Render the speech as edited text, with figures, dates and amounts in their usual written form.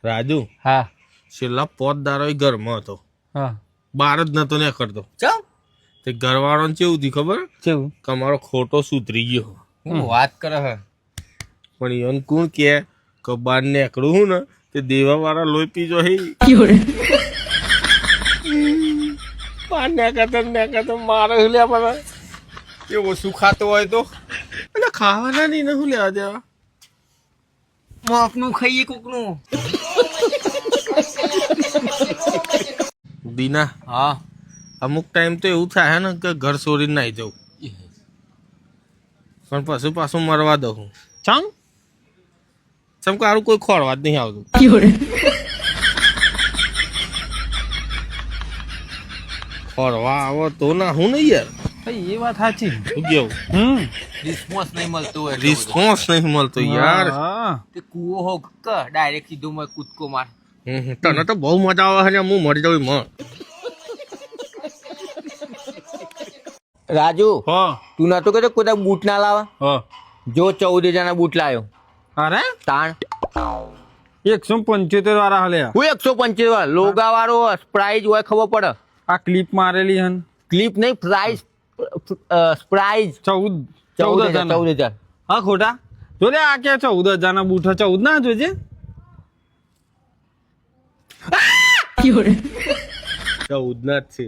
રાજુ હા છેલ્લા 5 દાડો ઘરમાં હતો, હા બહાર જ નતો ને કરતો. ચમ તે ઘરવાળો કેવું થયું ખબર કેવું કે અમારો ખોટો સુધરી ગયો. હું વાત કરે હે પણ ઈવન કોણ કે બહાર નીકળું હું ને તે દેવા વાળા લોહી પીજો હે બહાર નીકળતો મારે શું લે બધા એ ઓછું ખાતો હોય તો એટલે ખાવાના નહીં ને શું લેવા દેવા. મોફનું ખાઈએ કોકનું. દીના હા અમુક ટાઈમ તો એવું થાય ને કે ઘર છોડીને નાઈ જવું, પણ પછી પાછું મરવા દઉં. ચમ કે હારું કોઈ ખોળવા જ નહીં આવતું. ખોળવા આવો તો ના હું નહીં યાર. એ વાત સાચી. શું કેવું રિસ્પોન્સ નહીં મળતો હોય રિસ્પોન્સ નહીં મળતો યાર. હા. તે કૂવો હો કે ડાયરેક્ટ સીધો મેં કૂદકો માર. તને તો બહુ મજા આવે છે, હું મરી જાઉં માં. રાજુ હા તું નતો કહેતો કોઈ બૂટ ના લાવે? હા જો 14,000 બૂટ લાવ્યો. અરે તાણ 175 વાળા હલ્યા. હું 175 લોગા વાળો પ્રાઇઝ હોય ખબર પડે. આ ક્લિપ મારેલી હન ક્લિપ નહીં પ્રાઇઝ પ્રાઇઝ 14,000 14,000. હા ખોટા જો લે આ કે 14,000 ના બૂઠા 14 ના જોજે. 14 ના જ છે.